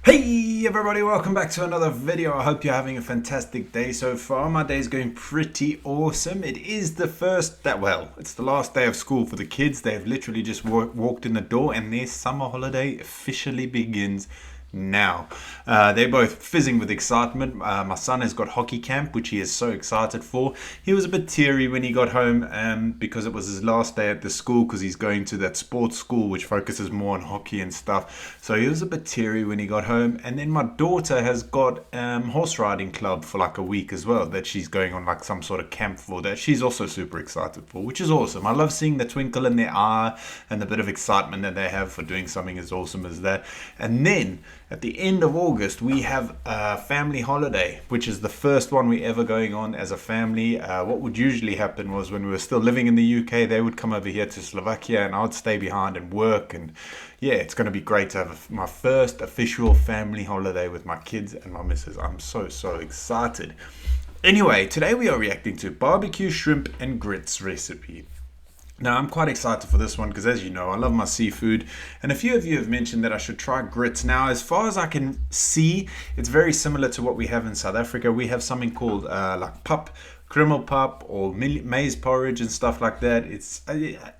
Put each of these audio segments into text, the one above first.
Hey everybody, welcome back to another video. I hope you're having a fantastic day so far. My day is going pretty awesome. It is the it's the last day of school for the kids. They have literally just walked in the door and their summer holiday officially begins now. They're both fizzing with excitement. My son has got hockey camp, which he is so excited for. He was a bit teary when he got home because it was his last day at the school, because he's going to that sports school which focuses more on hockey and stuff. So he was a bit teary when he got home. And then my daughter has got horse riding club for like a week as well, that she's going on like some sort of camp for, that she's also super excited for, which is awesome. I love seeing the twinkle in their eye and the bit of excitement that they have for doing something as awesome as that. And then at the end of August, we have a family holiday, which is the first one we ever going on as a family. What would usually happen was, when we were still living in the UK, they would come over here to Slovakia and I would stay behind and work. And yeah, it's going to be great to have my first official family holiday with my kids and my missus. I'm so excited. Anyway, today we are reacting to barbecue shrimp and grits recipe. Now, I'm quite excited for this one because, as you know, I love my seafood, and a few of you have mentioned that I should try grits. Now, as far as I can see, it's very similar to what we have in South Africa. We have something called like pap, krummelpap, or maize porridge and stuff like that.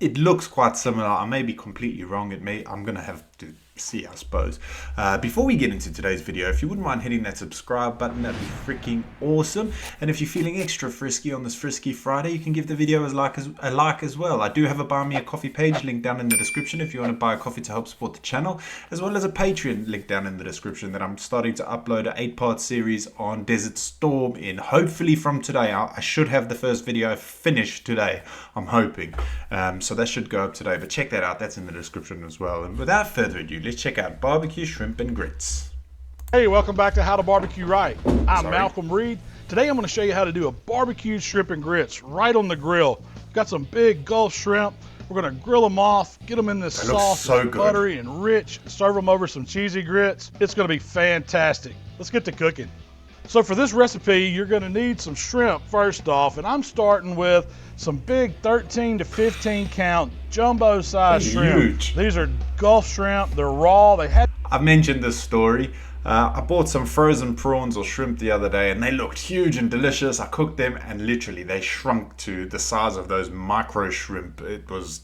It looks quite similar. I may be completely wrong. I'm gonna have to see, I suppose. Before we get into today's video, if you wouldn't mind hitting that subscribe button, that'd be freaking awesome. And if you're feeling extra frisky on this Frisky Friday, you can give the video a like as well. I do have a buy me a coffee page link down in the description if you want to buy a coffee to help support the channel, as well as a Patreon link down in the description, that I'm starting to upload an 8-part series on Desert Storm in. Hopefully from today, I should have the first video finished today, I'm hoping. So that should go up today, but check that out, that's in the description as well. And without further ado, let's check out barbecue shrimp and grits. Hey, welcome back to How to Barbecue Right. I'm Malcolm Reed. Today I'm going to show you how to do a barbecue shrimp and grits right on the grill. Got some big Gulf shrimp. We're going to grill them off, get them in this sauce, so buttery and rich, serve them over some cheesy grits. It's going to be fantastic. Let's get to cooking. So for this recipe, you're going to need some shrimp first off, and I'm starting with some big 13 to 15 count jumbo size shrimp. Huge. These are Gulf shrimp. They're raw. I've mentioned this story. I bought some frozen prawns or shrimp the other day, and they looked huge and delicious. I cooked them and literally they shrunk to the size of those micro shrimp. It was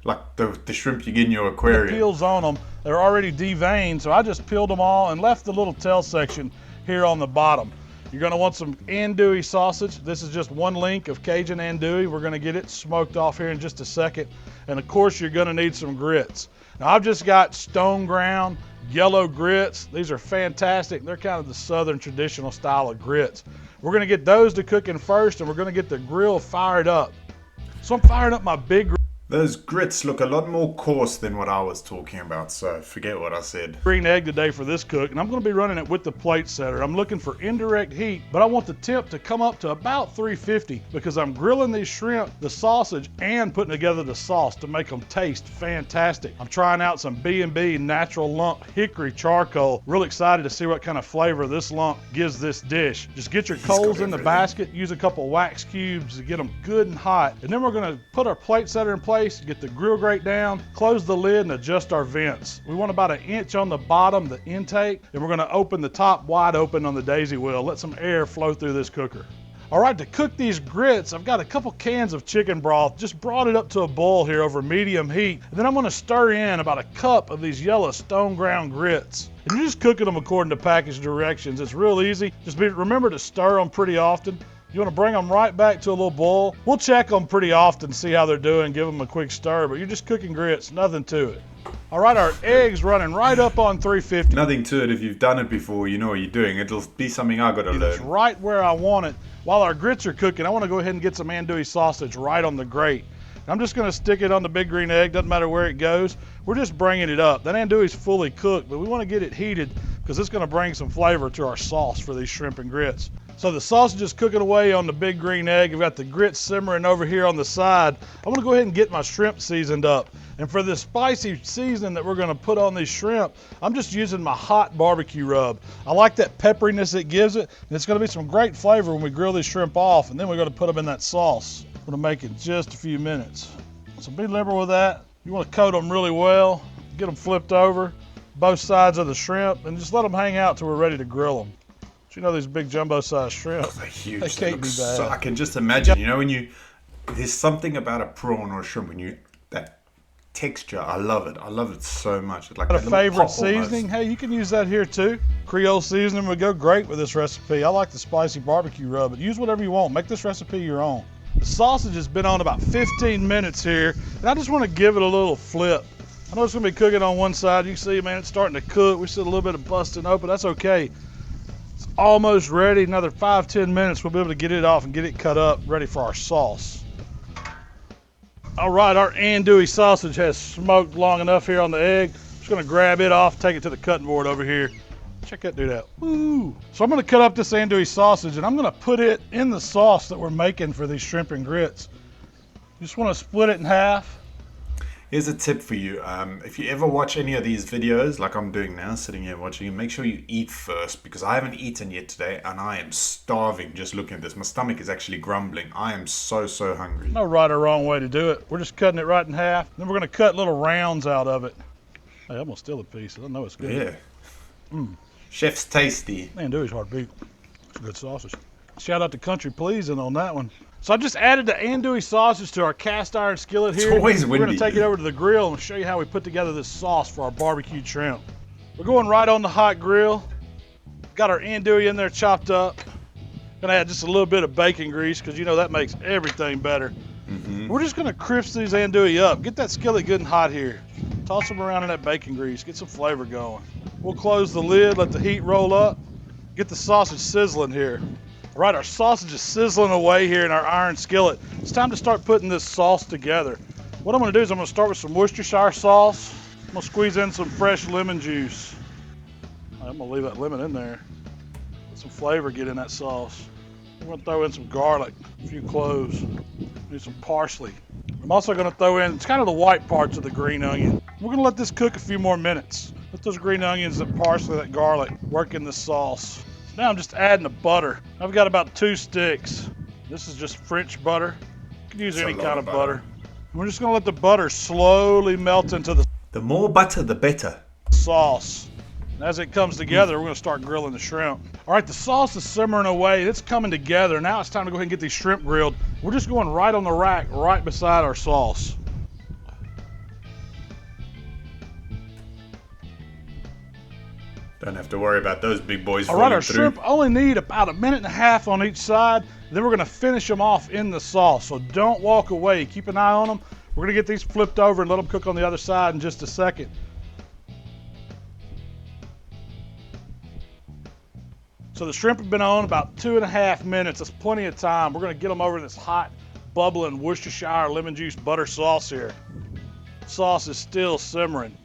like the shrimp you get in your aquarium. The peels on them, they're already deveined, so I just peeled them all and left the little tail section here on the bottom. You're going to want some andouille sausage. This is just one link of Cajun andouille. We're going to get it smoked off here in just a second. And of course, you're going to need some grits. Now, I've just got stone ground yellow grits. These are fantastic. They're kind of the southern traditional style of grits. We're going to get those to cooking first, and we're going to get the grill fired up. So I'm firing up my big grill. Those grits look a lot more coarse than what I was talking about, so forget what I said. Green egg today for this cook, and I'm going to be running it with the plate setter. I'm looking for indirect heat, but I want the temp to come up to about 350 because I'm grilling these shrimp, the sausage, and putting together the sauce to make them taste fantastic. I'm trying out some B&B natural lump hickory charcoal. Real excited to see what kind of flavor this lump gives this dish. Just get your coals in the basket, use a couple wax cubes to get them good and hot, and then we're going to put our plate setter in place, get the grill grate down, close the lid, and adjust our vents. We want about 1 inch on the bottom, the intake, and we're going to open the top wide open on the daisy wheel. Let some air flow through this cooker. All right, to cook these grits, I've got a couple cans of chicken broth. Just brought it up to a boil here over medium heat, and then I'm going to stir in about 1 cup of these yellow stone ground grits. And you're just cooking them according to package directions. It's real easy. Just remember to stir them pretty often. You want to bring them right back to a little boil. We'll check them pretty often, see how they're doing, give them a quick stir, but you're just cooking grits, nothing to it. All right, our eggs running right up on 350. Nothing to it. If you've done it before, you know what you're doing. It'll be something I got to learn. It's right where I want it. While our grits are cooking, I want to go ahead and get some andouille sausage right on the grate. I'm just going to stick it on the big green egg, doesn't matter where it goes. We're just bringing it up. That andouille is fully cooked, but we want to get it heated because it's going to bring some flavor to our sauce for these shrimp and grits. So the sausage is cooking away on the big green egg. I've got the grits simmering over here on the side. I'm going to go ahead and get my shrimp seasoned up. And for this spicy seasoning that we're going to put on these shrimp, I'm just using my hot barbecue rub. I like that pepperiness it gives it, and it's going to be some great flavor when we grill these shrimp off, and then we're going to put them in that sauce. We're going to make it in just a few minutes. So be liberal with that. You want to coat them really well, get them flipped over, both sides of the shrimp and just let them hang out till we're ready to grill them. But you know these big jumbo sized shrimp, They're huge. they can't be bad. So, I can just imagine, you know, there's something about a prawn or a shrimp that texture. I love it. I love it so much. It's like Got a that little favorite pop seasoning? almost. Hey, you can use that here too. Creole seasoning would go great with this recipe. I like the spicy barbecue rub, but use whatever you want. Make this recipe your own. The sausage has been on about 15 minutes here, and I just want to give it a little flip. I know it's gonna be cooking on one side. You can see, man, it's starting to cook. We see a little bit of busting open. That's okay. It's almost ready. Another 5-10 minutes, we'll be able to get it off and get it cut up, ready for our sauce. All right, our andouille sausage has smoked long enough here on the egg. Just gonna grab it off, take it to the cutting board over here. Check that dude out. Woo! So I'm gonna cut up this andouille sausage and I'm gonna put it in the sauce that we're making for these shrimp and grits. You just wanna split it in half. Here's a tip for you. If you ever watch any of these videos, like I'm doing now, sitting here watching, make sure you eat first, because I haven't eaten yet today and I am starving just looking at this. My stomach is actually grumbling. I am so hungry. No right or wrong way to do it. We're just cutting it right in half. Then we're gonna cut little rounds out of it. Hey, I'm gonna steal a piece. I know it's good. Yeah. Chef's tasty. Andouille's hard to beat. It's a good sausage. Shout out to Country Pleasing on that one. So I just added the andouille sausage to our cast iron skillet here. It's always We're windy. gonna take it over to the grill and show you how we put together this sauce for our barbecued shrimp. We're going right on the hot grill. Got our andouille in there chopped up. Gonna add just a little bit of bacon grease because you know that makes everything better. We're just gonna crisp these andouille up. Get that skillet good and hot here. Toss them around in that bacon grease. Get some flavor going. We'll close the lid, let the heat roll up. Get the sausage sizzling here. All right, our sausage is sizzling away here in our iron skillet. It's time to start putting this sauce together. What I'm gonna do is I'm gonna start with some Worcestershire sauce. I'm gonna squeeze in some fresh lemon juice. I'm gonna leave that lemon in there. Let some flavor get in that sauce. I'm gonna throw in some garlic, a few cloves, maybe some parsley. I'm also gonna throw in, it's kind of the white parts of the green onion. We're gonna let this cook a few more minutes. Let those green onions, that parsley, that garlic work in this sauce. Now I'm just adding the butter. I've got about 2 sticks. This is just French butter. You can use any kind of butter. We're just gonna let the butter slowly melt into The more butter, the better. sauce. And as it comes together, we're gonna start grilling the shrimp. All right, the sauce is simmering away. It's coming together. Now it's time to go ahead and get these shrimp grilled. We're just going right on the rack, right beside our sauce. Don't have to worry about those big boys All right, falling our through. shrimp only need about 1.5 minutes on each side. Then we're gonna finish them off in the sauce. So don't walk away. Keep an eye on them. We're gonna get these flipped over and let them cook on the other side in just a second. So the shrimp have been on about 2.5 minutes. That's plenty of time. We're gonna get them over this hot, bubbling Worcestershire lemon juice butter sauce here. Sauce is still simmering.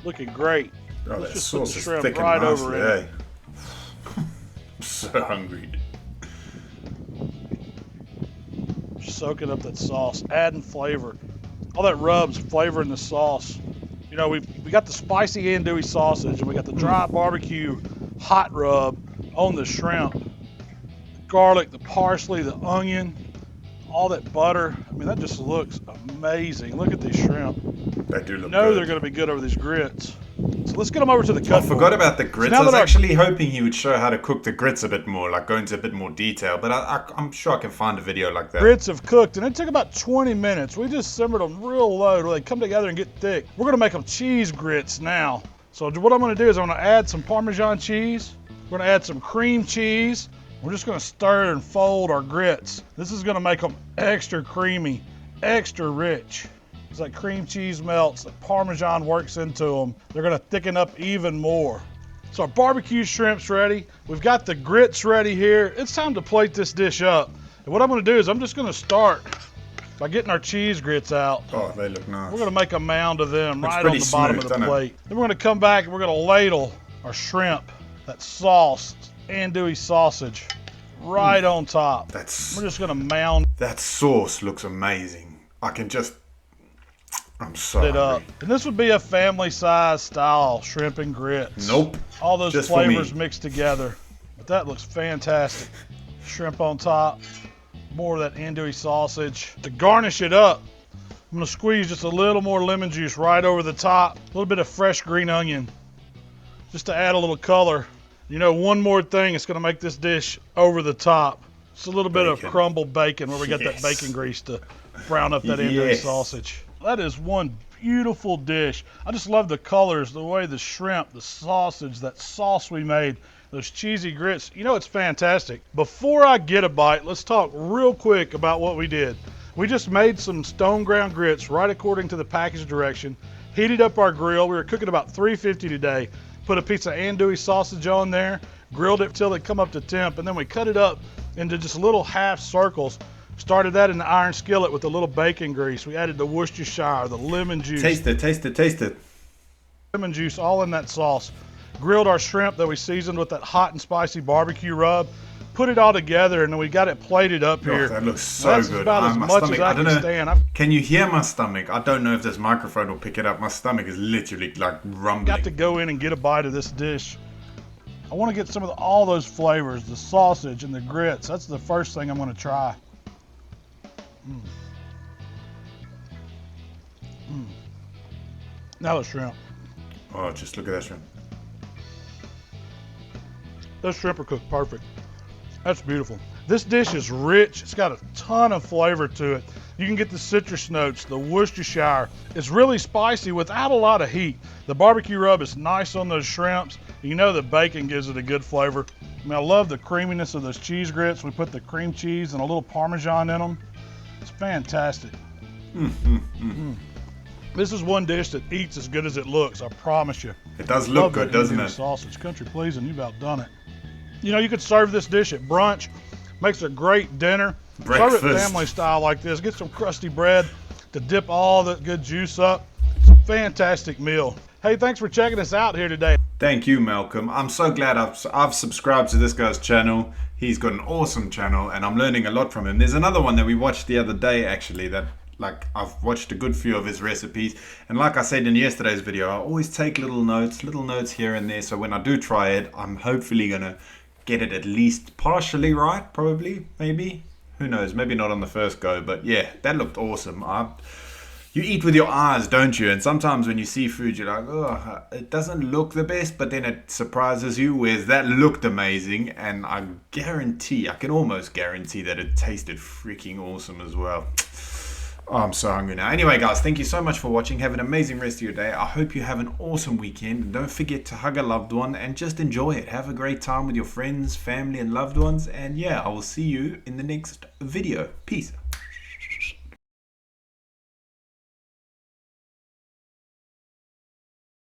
Looking great. Oh, Let's that just put the sauce is shrimp thick and right nasty, over in it. I'm so hungry. Soaking up that sauce, adding flavor. All that rubs flavor in the sauce. You know, we got the spicy andouille sausage and we got the dry barbecue hot rub on the shrimp. The garlic, the parsley, the onion, all that butter. I mean, that just looks amazing. Look at these shrimp. They do look You know good. they're going to be good over these grits. So let's get them over to the I cut forgot board. about the grits. now I was that our- actually hoping he would show how to cook the grits a bit more, like go into a bit more detail. But I'm sure I can find a video like that. Grits have cooked, and it took about 20 minutes. We just simmered them real low till they come together and get thick. We're gonna make them cheese grits now. So what I'm gonna do is I'm gonna add some Parmesan cheese. We're gonna add some cream cheese. We're just gonna stir and fold our grits. This is gonna make them extra creamy, extra rich. As that cream cheese melts, the Parmesan works into them. They're gonna thicken up even more. So our barbecue shrimp's ready. We've got the grits ready here. It's time to plate this dish up. And what I'm gonna do is I'm just gonna start by getting our cheese grits out. Oh, they look nice. We're gonna make a mound of them Looks right on pretty the bottom smooth, of the doesn't it? plate. Then we're gonna come back and we're gonna ladle our shrimp, that sauce, andouille sausage, right on top. That's We're just gonna mound that sauce looks amazing. I'm so it up. hungry. And this would be a family size style shrimp and grits. Nope. All those Just for me. flavors mixed together. But that looks fantastic. Shrimp on top, more of that andouille sausage. To garnish it up, I'm gonna squeeze just a little more lemon juice right over the top. A little bit of fresh green onion. just to add a little color. You know, one more thing that's going to make this dish over the top. It's a little bit of crumbled bacon where we got that bacon grease to brown up that andouille sausage. That is one beautiful dish. I just love the colors, the way the shrimp, the sausage, that sauce we made, those cheesy grits. You know, it's fantastic. Before I get a bite, let's talk real quick about what we did. We just made some stone ground grits right according to the package direction, heated up our grill. We were cooking about 350 today. Put a piece of andouille sausage on there, grilled it till it come up to temp, and then we cut it up into just little half circles. Started that in the iron skillet with a little bacon grease. We added the Worcestershire, the lemon juice. Taste it, taste it, taste it. Lemon juice all in that sauce. Grilled our shrimp that we seasoned with that hot and spicy barbecue rub. Put it all together, and then we got it plated up here. That looks so good. About as much as I can stand. Can you hear my stomach? I don't know if this microphone will pick it up. My stomach is literally like rumbling. Got to go in and get a bite of this dish. I want to get some of all those flavors, the sausage and the grits. That's the first thing I'm going to try. Now the shrimp. Oh, just look at that shrimp. Those shrimp are cooked perfect. That's beautiful. This dish is rich. It's got a ton of flavor to it. You can get the citrus notes, the Worcestershire. It's really spicy without a lot of heat. The barbecue rub is nice on those shrimps. You know the bacon gives it a good flavor. I mean, I love the creaminess of those cheese grits. We put the cream cheese and a little Parmesan in them. It's fantastic. This is one dish that eats as good as it looks, I promise you. It does look good, doesn't it? Sausage, country pleasing, you've outdone it. You know, you could serve this dish at brunch. Makes a great dinner. Breakfast. Serve it family style like this. Get some crusty bread to dip all that good juice up. It's a fantastic meal. Hey, thanks for checking us out here today. Thank you, Malcolm. I'm so glad I've subscribed to this guy's channel. He's got an awesome channel, and I'm learning a lot from him. There's another one that we watched the other day, actually, that I've watched a good few of his recipes, and like I said in yesterday's video, I always take little notes here and there, so when I do try it, I'm hopefully gonna get it at least partially right, probably, maybe, who knows, maybe not on the first go, but yeah, that looked awesome. You eat with your eyes, don't you? And sometimes when you see food, you're like, oh, it doesn't look the best, but then it surprises you, whereas that looked amazing, and I can almost guarantee that it tasted freaking awesome as well. Oh, I'm so hungry now. Anyway, guys, thank you so much for watching. Have an amazing rest of your day. I hope you have an awesome weekend. And don't forget to hug a loved one and just enjoy it. Have a great time with your friends, family, and loved ones. And yeah, I will see you in the next video. Peace.